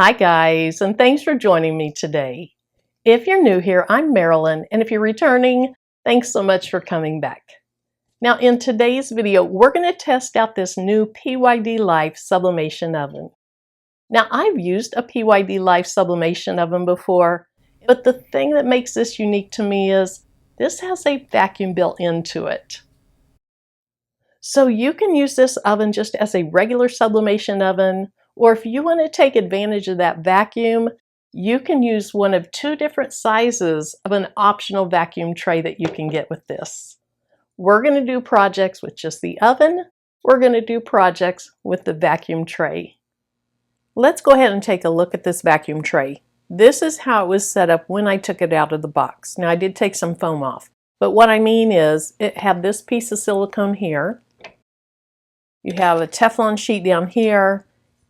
Hi guys, and thanks for joining me today. If you're new here, I'm Marilyn, and if you're returning, thanks so much for coming back. Now in today's video, we're going to test out this new PYD Life sublimation oven. Now I've used a PYD Life sublimation oven before, but the thing that makes this unique to me is this has a vacuum built into it. So you can use this oven just as a regular sublimation oven, or if you want to take advantage of that vacuum, you can use one of two different sizes of an optional vacuum tray that you can get with this. We're going to do projects with just the oven. We're going to do projects with the vacuum tray. Let's go ahead and take a look at this vacuum tray. This is how it was set up when I took it out of the box. Now I did take some foam off, but what I mean is it had this piece of silicone here. You have a Teflon sheet down here,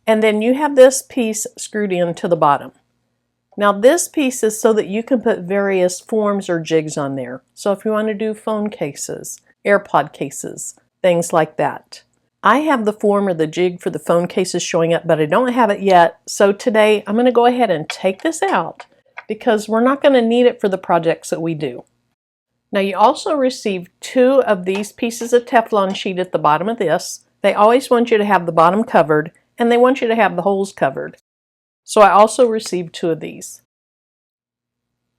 and then you have this piece screwed into the bottom. Now this piece is so that you can put various forms or jigs on there. So if you want to do phone cases, AirPod cases, things like that. I have the form or the jig for the phone cases showing up, but I don't have it yet. So today I'm going to go ahead and take this out because we're not going to need it for the projects that we do. Now you also receive two of these pieces of Teflon sheet at the bottom of this. They always want you to have the bottom covered, and they want you to have the holes covered. So I also received two of these.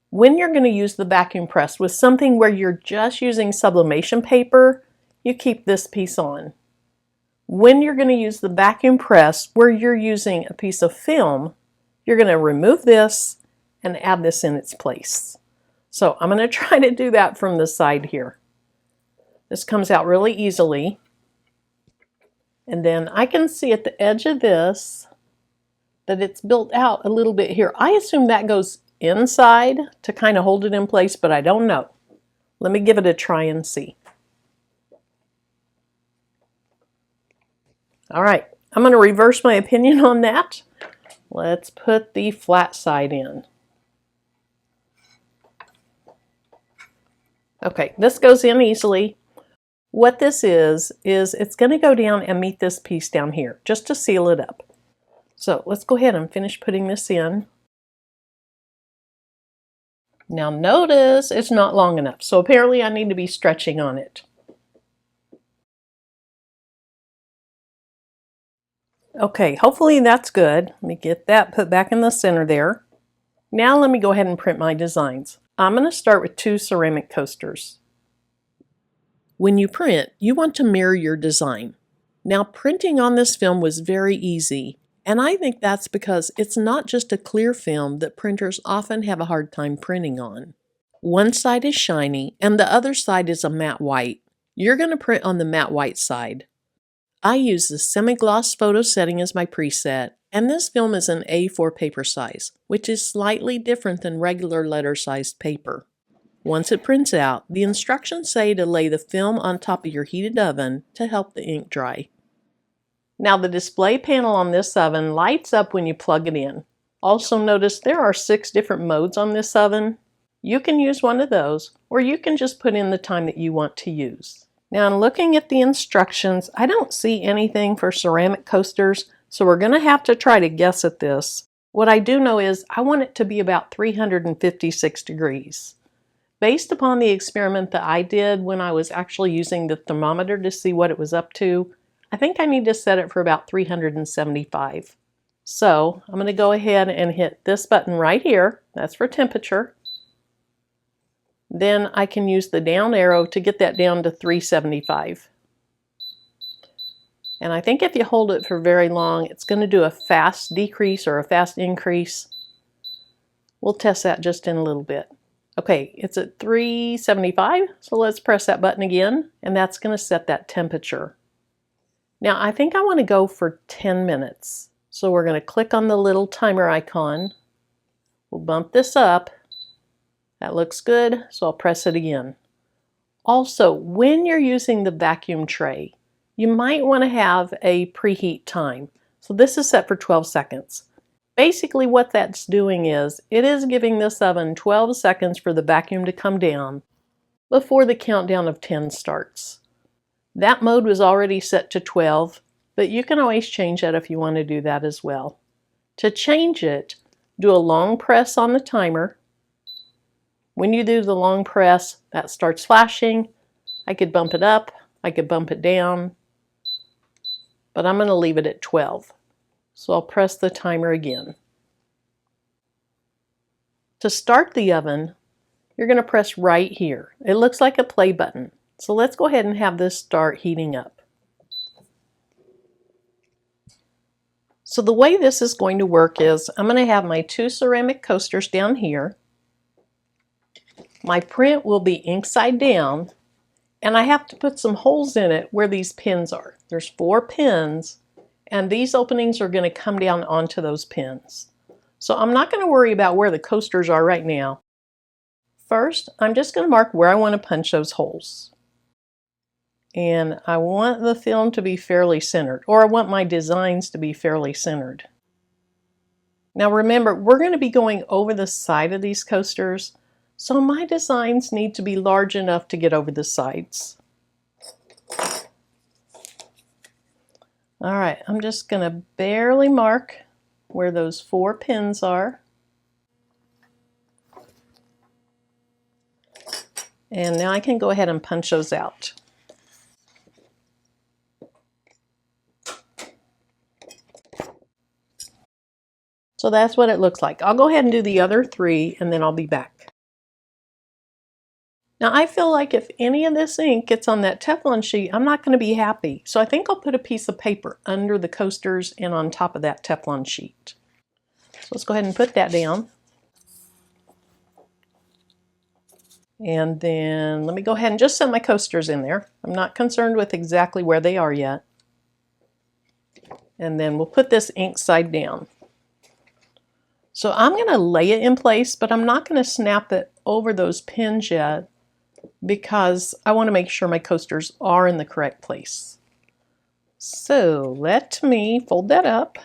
When you're going to use the vacuum press with something where you're just using sublimation paper, you keep this piece on. When you're going to use the vacuum press where you're using a piece of film, you're going to remove this and add this in its place. So I'm going to try to do that from the side here. This comes out really easily. And then I can see at the edge of this that it's built out a little bit here. I assume that goes inside to kind of hold it in place, but I don't know. Let me give it a try and see. All right, I'm going to reverse my opinion on that. Let's put the flat side in. Okay, this goes in easily. What this is it's going to go down and meet this piece down here, just to seal it up. So let's go ahead and finish putting this in. Now notice it's not long enough, so apparently I need to be stretching on it. Okay, hopefully that's good. Let me get that put back in the center there. Now let me go ahead and print my designs. I'm going to start with two ceramic coasters. When you print, you want to mirror your design. Now printing on this film was very easy, and I think that's because it's not just a clear film that printers often have a hard time printing on. One side is shiny and the other side is a matte white. You're going to print on the matte white side. I use the semi-gloss photo setting as my preset, and this film is an A4 paper size, which is slightly different than regular letter-sized paper. Once it prints out, the instructions say to lay the film on top of your heated oven to help the ink dry. Now the display panel on this oven lights up when you plug it in. Also notice there are 6 different modes on this oven. You can use one of those, or you can just put in the time that you want to use. Now in looking at the instructions, I don't see anything for ceramic coasters, so we're going to have to try to guess at this. What I do know is I want it to be about 356 degrees. Based upon the experiment that I did when I was actually using the thermometer to see what it was up to, I think I need to set it for about 375. So I'm going to go ahead and hit this button right here. That's for temperature. Then I can use the down arrow to get that down to 375. And I think if you hold it for very long, it's going to do a fast decrease or a fast increase. We'll test that just in a little bit. Okay, it's at 375, so let's press that button again, and that's going to set that temperature. Now I think I want to go for 10 minutes. So we're going to click on the little timer icon. We'll bump this up. That looks good, so I'll press it again. Also, when you're using the vacuum tray, you might want to have a preheat time. So this is set for 12 seconds. Basically what that's doing is, it is giving this oven 12 seconds for the vacuum to come down before the countdown of 10 starts. That mode was already set to 12, but you can always change that if you want to do that as well. To change it, do a long press on the timer. When you do the long press, that starts flashing. I could bump it up, I could bump it down, but I'm going to leave it at 12. So I'll press the timer again. To start the oven, you're going to press right here. It looks like a play button. So let's go ahead and have this start heating up. So the way this is going to work is I'm going to have my 2 ceramic coasters down here. My print will be ink side down, and I have to put some holes in it where these pins are. There's 4 pins, and these openings are going to come down onto those pins. So I'm not going to worry about where the coasters are right now. First, I'm just going to mark where I want to punch those holes. And I want the film to be fairly centered, or I want my designs to be fairly centered. Now remember, we're going to be going over the side of these coasters, so my designs need to be large enough to get over the sides. All right, I'm just going to barely mark where those 4 pins are. And now I can go ahead and punch those out. So that's what it looks like. I'll go ahead and do the other 3 and then I'll be back. Now I feel like if any of this ink gets on that Teflon sheet, I'm not going to be happy. So I think I'll put a piece of paper under the coasters and on top of that Teflon sheet. So let's go ahead and put that down. And then let me go ahead and just set my coasters in there. I'm not concerned with exactly where they are yet. And then we'll put this ink side down. So I'm going to lay it in place, but I'm not going to snap it over those pins yet because I want to make sure my coasters are in the correct place. So let me fold that up.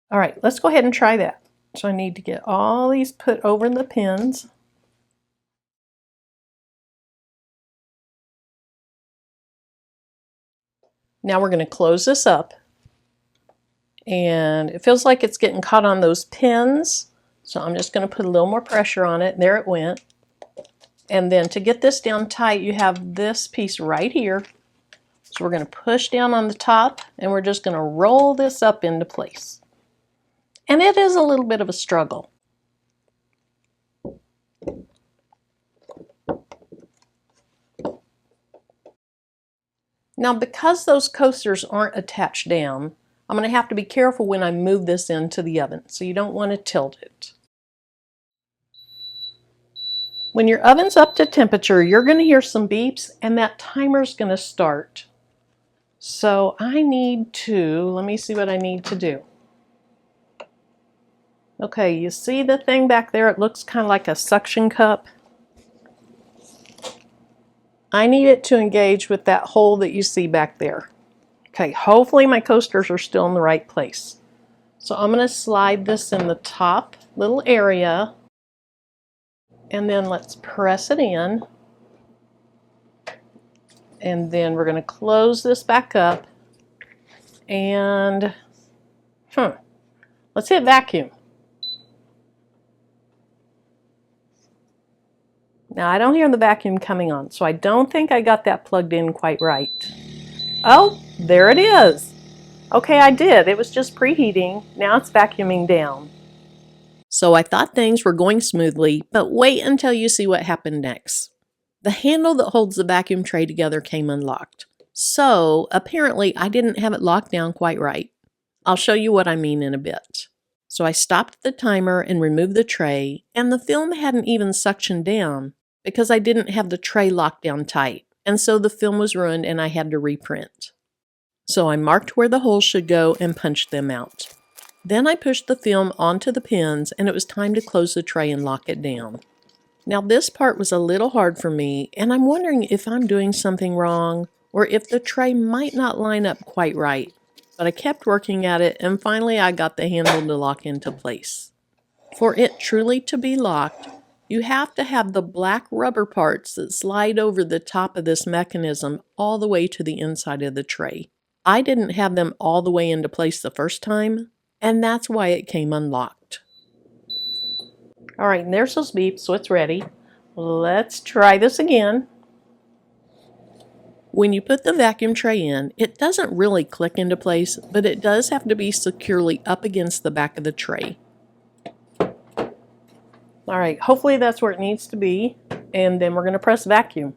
All right, let's go ahead and try that. So I need to get all these put over the pins. Now we're going to close this up. And it feels like it's getting caught on those pins. So I'm just going to put a little more pressure on it. There it went. And then to get this down tight, you have this piece right here. So we're going to push down on the top and we're just going to roll this up into place. And it is a little bit of a struggle. Now because those coasters aren't attached down, I'm going to have to be careful when I move this into the oven, so you don't want to tilt it. When your oven's up to temperature, you're going to hear some beeps and that timer's going to start. So I need to, let me see what I need to do. Okay, you see the thing back there? It looks kind of like a suction cup. I need it to engage with that hole that you see back there. Okay, hopefully my coasters are still in the right place. So I'm going to slide this in the top little area. And then let's press it in. And then we're going to close this back up. And let's hit vacuum. Now I don't hear the vacuum coming on, so I don't think I got that plugged in quite right. Oh, there it is. Okay, I did. It was just preheating. Now it's vacuuming down. So I thought things were going smoothly, but wait until you see what happened next. The handle that holds the vacuum tray together came unlocked. So apparently I didn't have it locked down quite right. I'll show you what I mean in a bit. So I stopped the timer and removed the tray, and the film hadn't even suctioned down because I didn't have the tray locked down tight, and so the film was ruined and I had to reprint. So I marked where the holes should go and punched them out. Then I pushed the film onto the pins and it was time to close the tray and lock it down. Now this part was a little hard for me, and I'm wondering if I'm doing something wrong or if the tray might not line up quite right. But I kept working at it and finally I got the handle to lock into place. For it truly to be locked, you have to have the black rubber parts that slide over the top of this mechanism all the way to the inside of the tray. I didn't have them all the way into place the first time, and that's why it came unlocked. All right, and there's those beeps, so it's ready. Let's try this again. When you put the vacuum tray in, it doesn't really click into place, but it does have to be securely up against the back of the tray. All right, hopefully that's where it needs to be, and then we're going to press vacuum.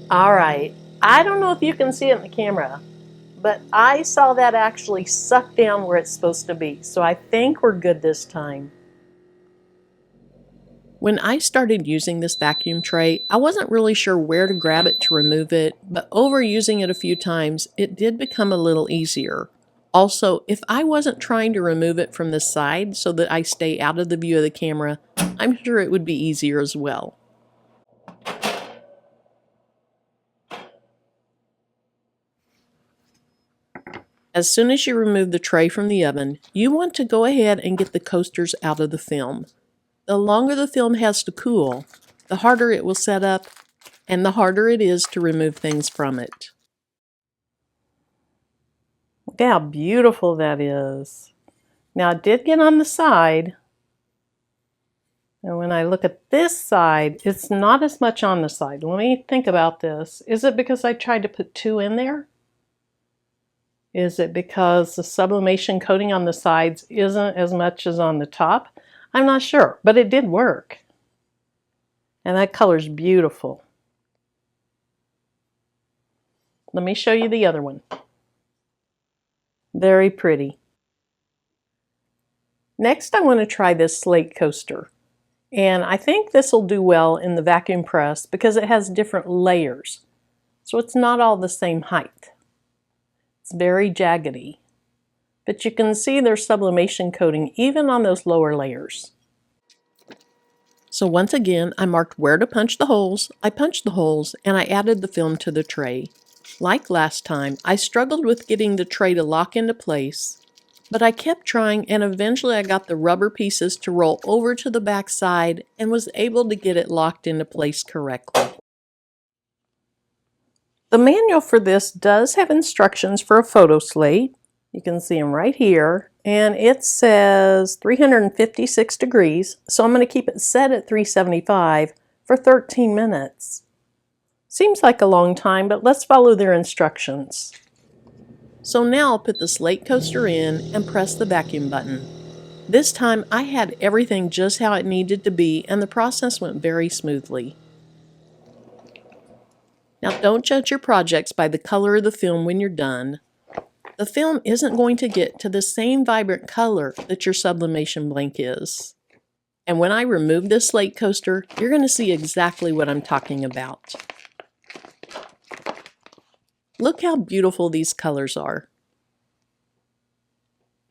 All right, I don't know if you can see it in the camera, but I saw that actually suck down where it's supposed to be, so I think we're good this time. When I started using this vacuum tray, I wasn't really sure where to grab it to remove it, but over using it a few times, it did become a little easier. Also, if I wasn't trying to remove it from the side so that I stay out of the view of the camera, I'm sure it would be easier as well. As soon as you remove the tray from the oven, you want to go ahead and get the coasters out of the film. The longer the film has to cool, the harder it will set up, and the harder it is to remove things from it. Look how beautiful that is. Now it did get on the side, and when I look at this side, it's not as much on the side. Let me think about this. Is it because I tried to put two in there? Is it because the sublimation coating on the sides isn't as much as on the top? I'm not sure, but it did work. And that color's beautiful. Let me show you the other one. Very pretty. Next, I want to try this slate coaster. And I think this will do well in the vacuum press because it has different layers. So it's not all the same height. It's very jaggedy. But you can see there's sublimation coating even on those lower layers. So once again, I marked where to punch the holes, I punched the holes, and I added the film to the tray. Like last time, I struggled with getting the tray to lock into place, but I kept trying and eventually I got the rubber pieces to roll over to the back side and was able to get it locked into place correctly. The manual for this does have instructions for a photo slate. You can see them right here. And it says 356 degrees, so I'm going to keep it set at 375 for 13 minutes. Seems like a long time, but let's follow their instructions. So now I'll put the slate coaster in and press the vacuum button. This time I had everything just how it needed to be and the process went very smoothly. Now don't judge your projects by the color of the film when you're done. The film isn't going to get to the same vibrant color that your sublimation blank is. And when I remove this slate coaster, you're going to see exactly what I'm talking about. Look how beautiful these colors are.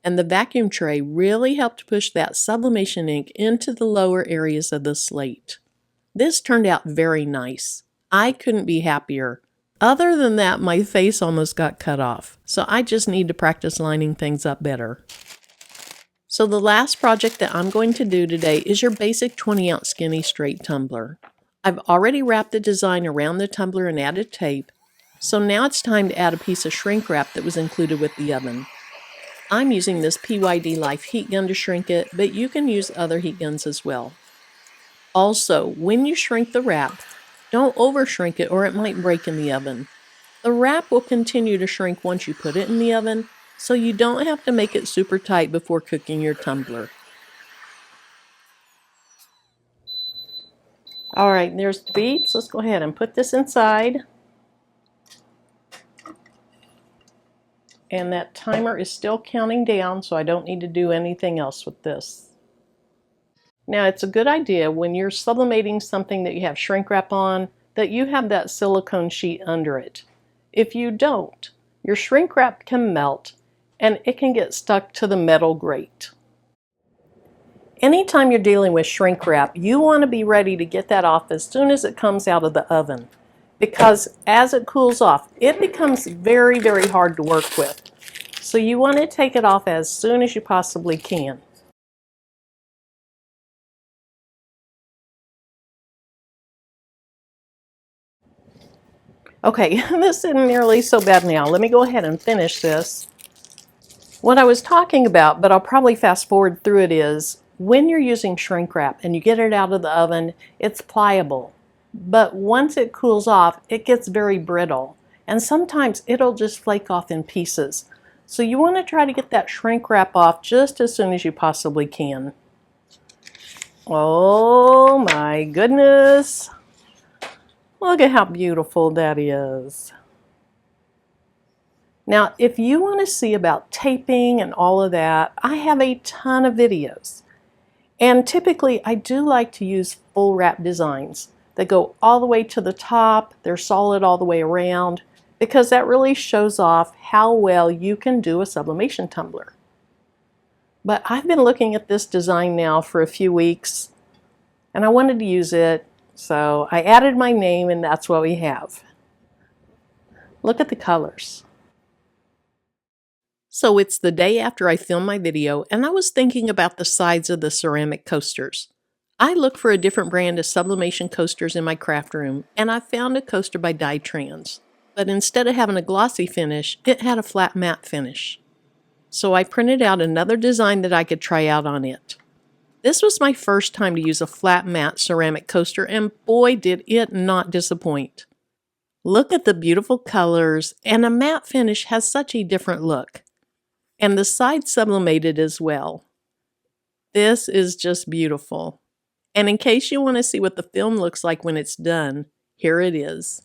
And the vacuum tray really helped push that sublimation ink into the lower areas of the slate. This turned out very nice. I couldn't be happier. Other than that, my face almost got cut off, so I just need to practice lining things up better. So the last project that I'm going to do today is your basic 20-ounce skinny straight tumbler. I've already wrapped the design around the tumbler and added tape, so now it's time to add a piece of shrink wrap that was included with the oven. I'm using this PYD Life heat gun to shrink it, but you can use other heat guns as well. Also, when you shrink the wrap, don't over shrink it or it might break in the oven. The wrap will continue to shrink once you put it in the oven, so you don't have to make it super tight before cooking your tumbler. Alright, there's the beads. Let's go ahead and put this inside. And that timer is still counting down, so I don't need to do anything else with this. Now, it's a good idea when you're sublimating something that you have shrink wrap on that you have that silicone sheet under it. If you don't, your shrink wrap can melt and it can get stuck to the metal grate. Anytime you're dealing with shrink wrap, you want to be ready to get that off as soon as it comes out of the oven, because as it cools off, it becomes very, very hard to work with. So you want to take it off as soon as you possibly can. Okay, this isn't nearly so bad now. Let me go ahead and finish this. What I was talking about, but I'll probably fast forward through it, is when you're using shrink wrap and you get it out of the oven, it's pliable. But once it cools off, it gets very brittle. And sometimes it'll just flake off in pieces. So you want to try to get that shrink wrap off just as soon as you possibly can. Oh my goodness. Look at how beautiful that is. Now, if you want to see about taping and all of that, I have a ton of videos. And typically, I do like to use full wrap designs that go all the way to the top, they're solid all the way around, because that really shows off how well you can do a sublimation tumbler. But I've been looking at this design now for a few weeks, and I wanted to use it, so I added my name, and that's what we have. Look at the colors. So it's the day after I filmed my video, and I was thinking about the sides of the ceramic coasters. I looked for a different brand of sublimation coasters in my craft room, and I found a coaster by Trans. But instead of having a glossy finish, it had a flat matte finish. So I printed out another design that I could try out on it. This was my first time to use a flat matte ceramic coaster, and boy did it not disappoint. Look at the beautiful colors, and a matte finish has such a different look. And the side sublimated as well. This is just beautiful. And in case you want to see what the film looks like when it's done, here it is.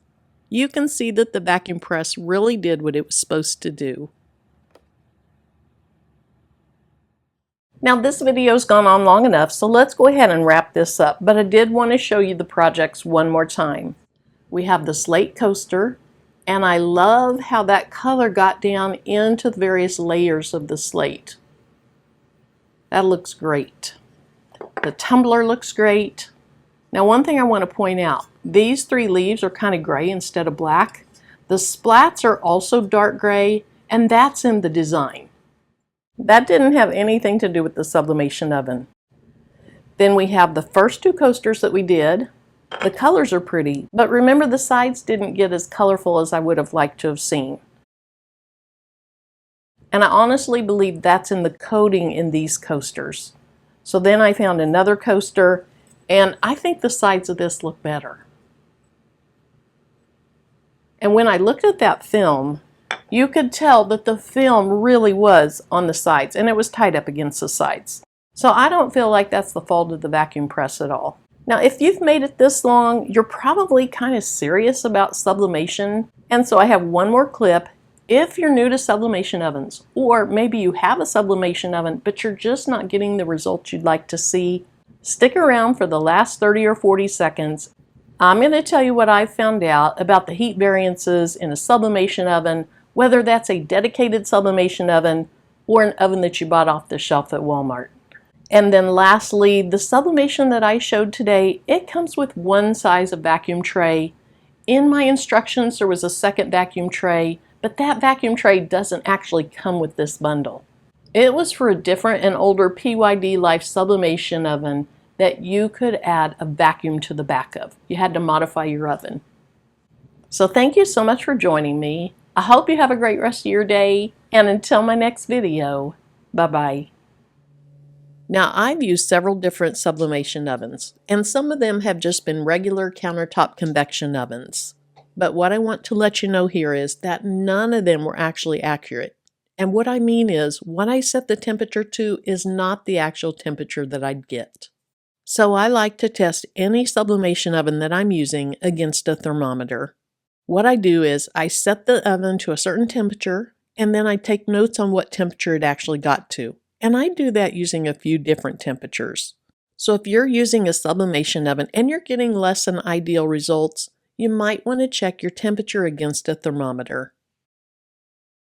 You can see that the vacuum press really did what it was supposed to do. Now this video's gone on long enough, so let's go ahead and wrap this up. But I did want to show you the projects one more time. We have the slate coaster, and I love how that color got down into the various layers of the slate. That looks great. The tumbler looks great. Now one thing I want to point out, these three leaves are kind of gray instead of black. The splats are also dark gray, and that's in the design. That didn't have anything to do with the sublimation oven. Then we have the first two coasters that we did. The colors are pretty, but remember the sides didn't get as colorful as I would have liked to have seen. And I honestly believe that's in the coating in these coasters. So then I found another coaster, and I think the sides of this look better. And when I looked at that film, you could tell that the film really was on the sides, and it was tied up against the sides. So I don't feel like that's the fault of the vacuum press at all. Now, if you've made it this long, you're probably kind of serious about sublimation. And so I have one more clip. If you're new to sublimation ovens, or maybe you have a sublimation oven, but you're just not getting the results you'd like to see, stick around for the last 30 or 40 seconds. I'm going to tell you what I've found out about the heat variances in a sublimation oven, whether that's a dedicated sublimation oven or an oven that you bought off the shelf at Walmart. And then lastly, the sublimation that I showed today, it comes with one size of vacuum tray. In my instructions, there was a second vacuum tray, but that vacuum tray doesn't actually come with this bundle. It was for a different and older PYD Life sublimation oven that you could add a vacuum to the back of. You had to modify your oven. So thank you so much for joining me. I hope you have a great rest of your day, and until my next video, bye-bye. Now, I've used several different sublimation ovens, and some of them have just been regular countertop convection ovens. But what I want to let you know here is that none of them were actually accurate. And what I mean is, what I set the temperature to is not the actual temperature that I'd get. So I like to test any sublimation oven that I'm using against a thermometer. What I do is I set the oven to a certain temperature, and then I take notes on what temperature it actually got to. And I do that using a few different temperatures. So if you're using a sublimation oven and you're getting less than ideal results, you might want to check your temperature against a thermometer.